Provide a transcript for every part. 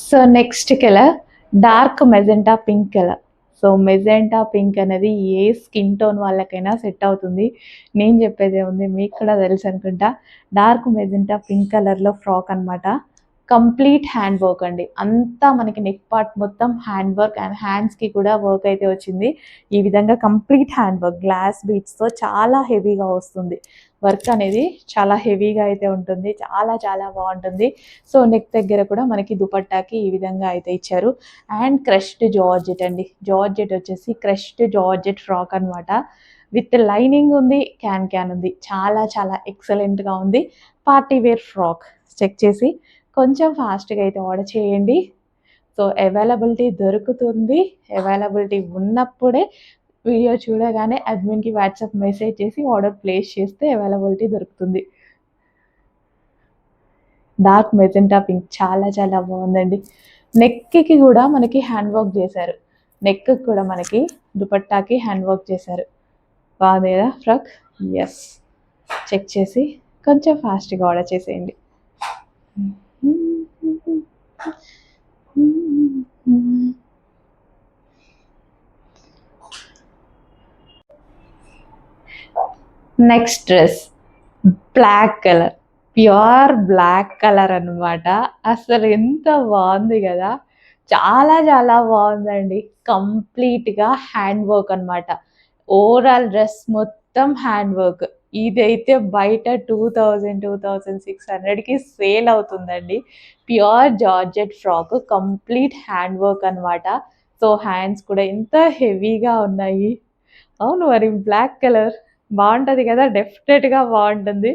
So next colour dark magenta pink colour. So magenta pink అనేది ఏ skin tone వాళ్ళకైనా set అవుతుంది. నేను చెప్పేదే ఉంది, మీకు కూడా తెలుసు అనుకుంటా. డార్క్ మెజెంటా పింక్ కలర్లో ఫ్రాక్ అనమాట. కంప్లీట్ హ్యాండ్ వర్క్ అండి. అంతా మనకి నెక్ పార్ట్ మొత్తం హ్యాండ్ వర్క్ అండ్ హ్యాండ్స్కి కూడా వర్క్ అయితే వచ్చింది. ఈ విధంగా కంప్లీట్ హ్యాండ్ వర్క్ గ్లాస్ బీట్స్తో చాలా హెవీగా వస్తుంది. వర్క్ అనేది చాలా హెవీగా అయితే ఉంటుంది. చాలా చాలా బాగుంటుంది. సో నెక్ దగ్గర కూడా మనకి దుపట్టాకి ఈ విధంగా అయితే ఇచ్చారు. అండ్ క్రష్డ్ జార్జెట్ అండి. జార్జెట్ వచ్చేసి క్రష్డ్ జార్జెట్ ఫ్రాక్ అనమాట. విత్ లైనింగ్ ఉంది, క్యాన్ ఉంది. చాలా చాలా ఎక్సలెంట్గా ఉంది. Party wear frock. చెక్ చేసి కొంచెం ఫాస్ట్గా అయితే ఆర్డర్ చేయండి. సో అవైలబిలిటీ దొరుకుతుంది. అవైలబిలిటీ ఉన్నప్పుడే వీడియో చూడగానే అడ్మిన్కి వాట్సాప్ మెసేజ్ చేసి ఆర్డర్ ప్లేస్ చేస్తే అవైలబిలిటీ దొరుకుతుంది. డార్క్ మెజెంటా పింక్ చాలా చాలా బాగుందండి. నెక్కి కూడా మనకి హ్యాండ్ వర్క్ చేశారు. నెక్ కూడా మనకి దుపట్టాకి హ్యాండ్ వర్క్ చేశారు. బాగుంది కదా ఫ్రాక్? ఎస్. చెక్ చేసి కొంచెం ఫాస్ట్గా ఆర్డర్ చేసేయండి. Next dress black colour, pure black colour అనమాట. అసలు ఎంత బాగుంది కదా, చాలా చాలా బాగుందండి. కంప్లీట్గా హ్యాండ్ వర్క్ అనమాట. ఓవరాల్ డ్రెస్ మొత్తం హ్యాండ్ వర్క్. ఇదైతే బయట 2000-2600కి సేల్ అవుతుందండి. Pure georgette frock, complete hand work అనమాట. సో హ్యాండ్స్ కూడా ఎంత హెవీగా ఉన్నాయి. అవును మరి, బ్లాక్ కలర్ బాగుంటుంది కదా, డెఫినెట్గా బాగుంటుంది.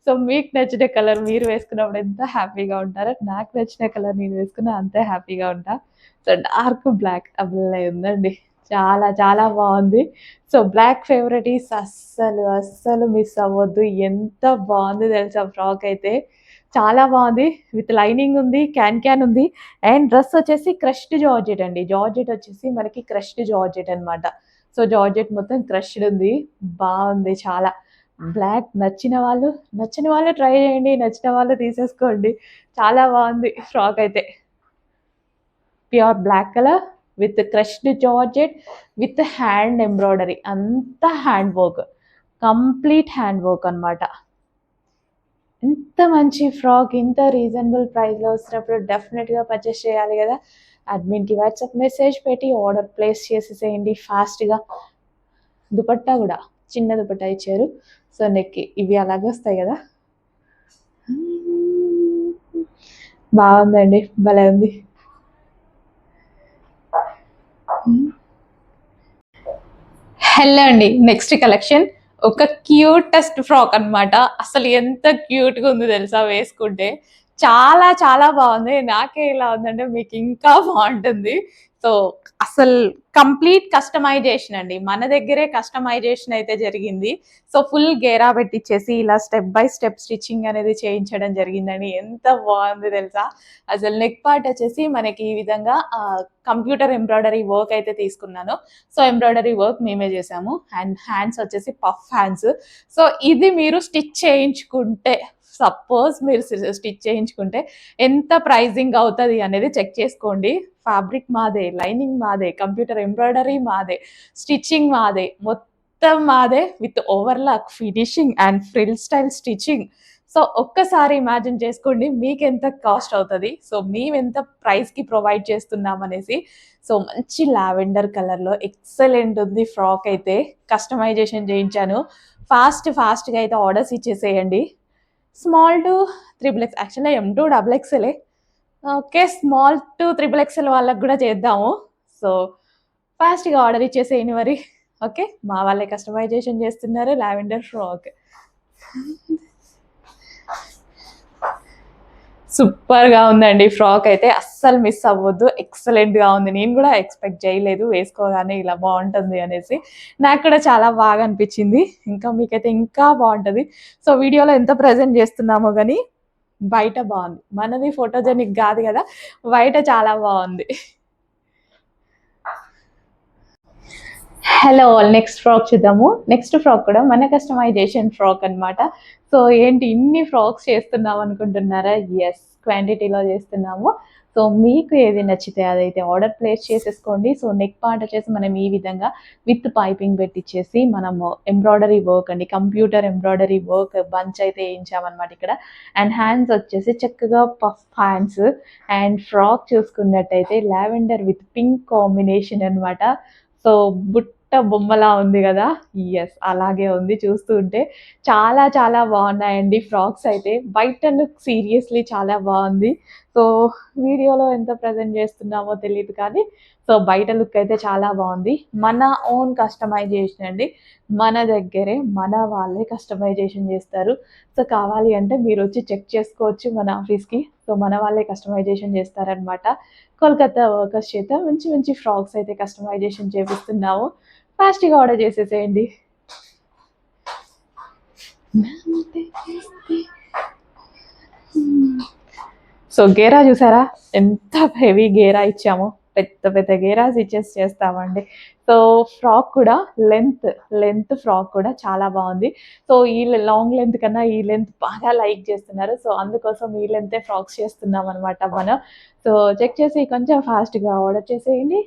సో మీకు నచ్చిన కలర్ మీరు వేసుకున్నప్పుడు ఎంత హ్యాపీగా ఉంటారో, నాకు నచ్చిన కలర్ నేను వేసుకున్నా అంతే హ్యాపీగా ఉంటా. సో డార్క్ బ్లాక్ అబ్బలే ఉందండి. చాలా చాలా బాగుంది. సో బ్లాక్ ఫేవరెటీస్ అస్సలు అస్సలు మిస్ అవ్వద్దు. ఎంత బాగుంది తెలుసా ఫ్రాక్ అయితే. చాలా బాగుంది. విత్ లైనింగ్ ఉంది, క్యాన్ ఉంది. అండ్ డ్రెస్ వచ్చేసి క్రష్డ్ జార్జెట్ అండి. జార్జెట్ వచ్చేసి మనకి క్రష్డ్ జార్జెట్ అనమాట. సో జార్జెట్ మొత్తం క్రష్డ్ ఉంది. బాగుంది చాలా. బ్లాక్ నచ్చిన వాళ్ళు ట్రై చేయండి, నచ్చిన వాళ్ళు తీసేసుకోండి. చాలా బాగుంది ఫ్రాక్ అయితే. Pure black colour with crushed georgette with hand embroidery, అంతా hand work, complete hand work అనమాట. ఇంత మంచి ఫ్రాక్ ఇంత రీజనబుల్ ప్రైస్లో వచ్చినప్పుడు డెఫినెట్గా పర్చేస్ చేయాలి కదా. అడ్మిన్కి వాట్సాప్ మెసేజ్ పెట్టి ఆర్డర్ ప్లేస్ చేసేసేయండి ఫాస్ట్గా. దుపట్టా కూడా చిన్న దుపట్టా ఇచ్చారు. సో నెక్కి ఇవి అలాగే వస్తాయి కదా. బాగుందండి, భలే ఉంది. హలో అండి, నెక్స్ట్ కలెక్షన్ ఒక క్యూటెస్ట్ ఫ్రాక్ అనమాట. అసలు ఎంత క్యూట్గా ఉంది తెలుసా వేసుకుంటే. చాలా చాలా బాగుంది. నాకే ఇలా ఉందంటే మీకు ఇంకా బాగుంటుంది. సో అసలు కంప్లీట్ కస్టమైజేషన్ అండి. మన దగ్గరే కస్టమైజేషన్ అయితే జరిగింది. సో ఫుల్ గేరా పెట్టించేసి ఇలా స్టెప్ బై స్టెప్ స్టిచ్చింగ్ అనేది చేయించడం జరిగిందండి. ఎంత బాగుంది తెలుసా. అసలు నెక్ పార్ట్ వచ్చేసి మనకి ఈ విధంగా కంప్యూటర్ ఎంబ్రాయిడరీ వర్క్ అయితే తీసుకున్నాను. సో ఎంబ్రాయిడరీ వర్క్ మేమే చేసాము. అండ్ హ్యాండ్స్ వచ్చేసి పఫ్ హ్యాండ్స్. సో ఇది మీరు స్టిచ్ చేయించుకుంటే, సపోజ్ మీరు స్టిచ్ చేయించుకుంటే ఎంత ప్రైజింగ్ అవుతుంది అనేది చెక్ చేసుకోండి. ఫ్యాబ్రిక్ మాదే, లైనింగ్ మాదే, కంప్యూటర్ ఎంబ్రాయిడరీ మాదే, స్టిచ్చింగ్ మాదే, మొత్తం మాదే with overlock finishing and frill style stitching. So ఒక్కసారి ఇమాజిన్ చేసుకోండి మీకు ఎంత కాస్ట్ అవుతుంది. సో మేము ఎంత ప్రైస్కి ప్రొవైడ్ చేస్తున్నాం అనేసి. సో మంచి లావెండర్ కలర్లో ఎక్సలెంట్ ఉంది ఫ్రాక్ అయితే. కస్టమైజేషన్ చేయించాను. ఫాస్ట్గా అయితే ఆర్డర్స్ ఇచ్చేసేయండి. స్మాల్ టు XXX, యాక్చువల్గా M2XXL. Okay, small to XXXL వాళ్ళకి కూడా చేద్దాము. సో ఫాస్ట్గా ఆర్డర్ ఇచ్చేసేయండి మరి. ఓకే, మా వాళ్ళే కస్టమైజేషన్ చేస్తున్నారు లావెండర్ ఫ్రాక్. సూపర్గా ఉందండి ఫ్రాక్ అయితే, అస్సలు మిస్ అవ్వద్దు. ఎక్సలెంట్గా ఉంది. నేను కూడా ఎక్స్పెక్ట్ చేయలేదు వేసుకోగానే ఇలా బాగుంటుంది అనేసి. నాకు కూడా చాలా బాగా అనిపించింది. ఇంకా మీకైతే ఇంకా బాగుంటుంది. సో వీడియోలో ఎంత ప్రజెంట్ చేస్తున్నామో కానీ బయట బాగుంది. మనది ఫోటోజెనిక్ కాదు కదా, బయట చాలా బాగుంది. హలో ఆల్, నెక్స్ట్ ఫ్రాక్ చూద్దాము. నెక్స్ట్ ఫ్రాక్ కూడా మన కస్టమైజేషన్ ఫ్రాక్ అన్నమాట. సో ఏంటి ఇన్ని ఫ్రాక్స్ చేస్తున్నాం అనుకుంటున్నారా? యెస్, క్వాంటిటీలో చేస్తున్నాము. సో మీకు ఏది నచ్చితే అదైతే ఆర్డర్ ప్లేస్ చేసేసుకోండి. సో నెక్ పార్ట్ వచ్చేసి మనం ఈ విధంగా విత్ పైపింగ్ పెట్టిచ్చేసి మనము ఎంబ్రాయిడరీ వర్క్ అండి, కంప్యూటర్ ఎంబ్రాయిడరీ వర్క్ బంచ్ అయితే వేయించామన్నమాట ఇక్కడ. అండ్ హ్యాండ్స్ వచ్చేసి చక్కగా పఫ్ హ్యాండ్స్. అండ్ ఫ్రాక్ చూసుకున్నట్టయితే లావెండర్ విత్ పింక్ కాంబినేషన్ అన్నమాట. సో బుట్ట బొమ్మలా ఉంది కదా. యెస్, అలాగే ఉంది చూస్తూ ఉంటే. చాలా చాలా బాగున్నాయండి ఫ్రాక్స్ అయితే. బయట లుక్ సీరియస్లీ చాలా బాగుంది. సో వీడియోలో ఎంత ప్రజెంట్ చేస్తున్నామో తెలియదు కానీ సో బయట లుక్ అయితే చాలా బాగుంది. మన ఓన్ కస్టమైజేషన్ అండి, మన దగ్గరే మన వాళ్ళే కస్టమైజేషన్ చేస్తారు. సో కావాలి అంటే మీరు వచ్చి చెక్ చేసుకోవచ్చు మన ఆఫీస్కి. సో మన వాళ్ళే కస్టమైజేషన్ చేస్తారనమాట. కోల్కతా వర్కర్స్ చేత మంచి మంచి ఫ్రాక్స్ అయితే కస్టమైజేషన్ చేపిస్తున్నాము. ఫాస్ట్గా ఆర్డర్ చేసేసేయండి. సో గేరా చూసారా, ఎంత హెవీ గేరా ఇచ్చామో. పెద్ద పెద్ద గేరాస్ ఇచ్చేసి చేస్తామండి. సో ఫ్రాక్ కూడా లెంత్ ఫ్రాక్ కూడా చాలా బాగుంది. సో ఈ లాంగ్ లెంత్ కన్నా ఈ లెంత్ బాగా లైక్ చేస్తున్నారు. సో అందుకోసం ఈ లెంతే ఫ్రాక్స్ చేస్తున్నాం అనమాట మనం. సో చెక్ చేసి కొంచెం ఫాస్ట్గా ఆర్డర్ చేసేయండి.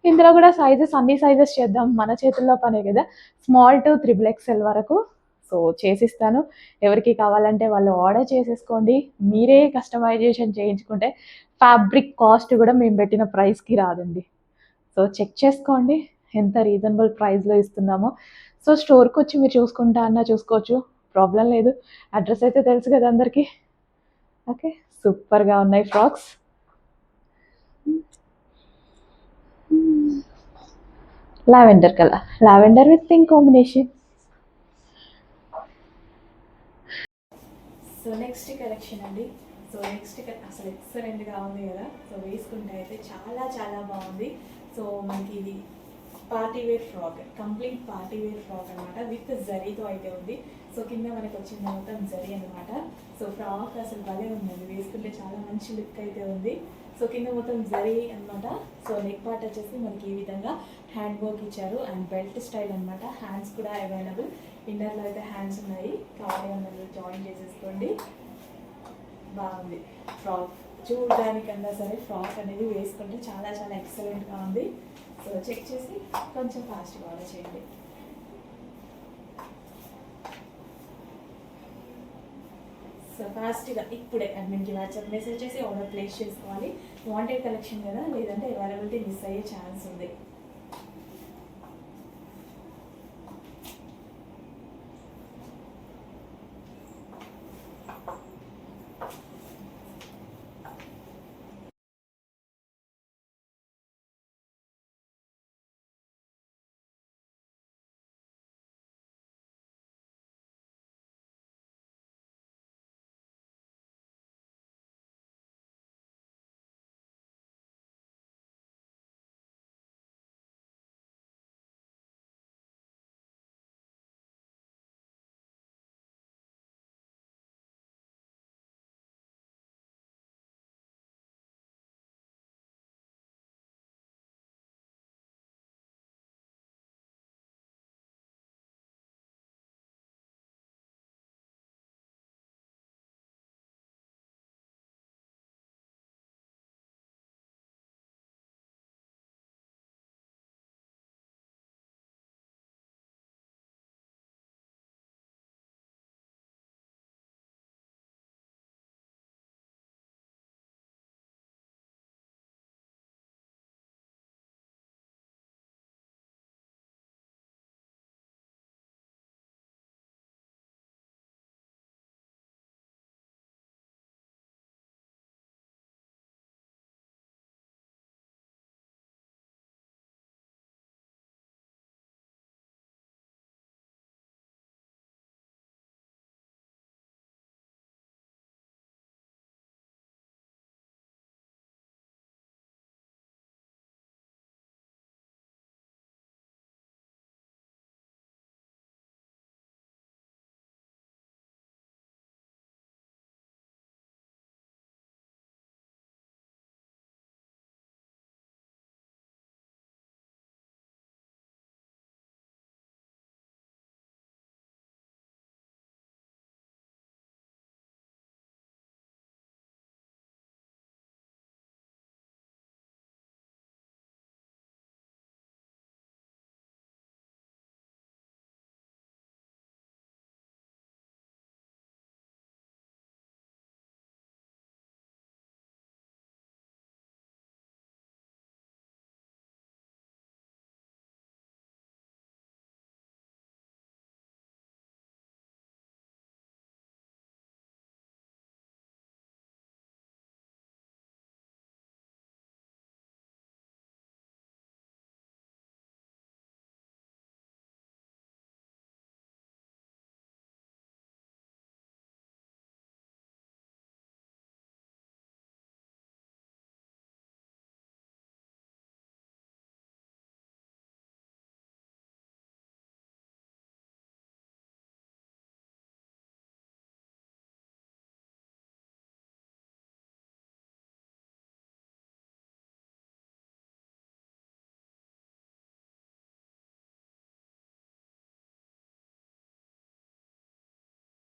ఇందులో కూడా సైజెస్ అన్ని సైజెస్ చేద్దాం, మన చేతుల్లో పనే కదా. స్మాల్ టు XXL వరకు సో చేసిస్తాను. ఎవరికి కావాలంటే వాళ్ళు ఆర్డర్ చేసేసుకోండి. మీరే కస్టమైజేషన్ చేయించుకుంటే ఫ్యాబ్రిక్ కాస్ట్ కూడా మేము పెట్టిన ప్రైస్కి రాదండి. సో చెక్ చేసుకోండి ఎంత రీజనబుల్ ప్రైస్లో ఇస్తున్నామో. సో స్టోర్కి వచ్చి మీరు చూసుకుంటా అన్నా చూసుకోవచ్చు, ప్రాబ్లం లేదు. అడ్రస్ అయితే తెలుసు కదా అందరికీ. ఓకే, సూపర్గా ఉన్నాయి frocks. Lavender colour, lavender with pink combination. So next collection అండి. సో నెక్స్ట్ అసలు ఎక్సలెంట్గా ఉంది కదా. సో వేసుకుంటే అయితే చాలా చాలా బాగుంది. సో మనకి ఇది party wear frock, complete party wear frock అనమాట. విత్ జరీతో అయితే ఉంది. సో కింద మనకి వచ్చింది మొత్తం జరీ అనమాట. సో ఫ్రాక్ అసలు భలే ఉందండి, వేసుకుంటే చాలా మంచి లుక్ అయితే ఉంది. సో కింద మొత్తం జరీ అనమాట. సో నెక్ పార్ట్ వచ్చేసి మనకి ఈ విధంగా హ్యాండ్ వర్క్ ఇచ్చారు అండ్ బెల్ట్ స్టైల్ అనమాట. హ్యాండ్స్ కూడా అవైలబుల్. ఇన్నర్లో అయితే హ్యాండ్స్ ఉన్నాయి, కావాలి అన్నది జాయిన్ చేసేసుకోండి. బాగుంది ఫ్రాక్, చూడడానికన్నా సరే ఫ్రాక్ అనేది వేసుకుంటే చాలా చాలా ఎక్సలెంట్గా ఉంది. సో చెక్ చేసి కొంచెం ఫాస్ట్గా ఆర్డర్ చేయండి. సో ఫాస్ట్గా ఇప్పుడే అడ్మిన్కి వాట్సాప్ మెసేజ్ చేసి ఆర్డర్ ప్లేస్ చేసుకోవాలి. వాంటెడ్ కలెక్షన్ కదా, లేదంటే అవైలబిలిటీ మిస్ అయ్యే ఛాన్స్ ఉంది.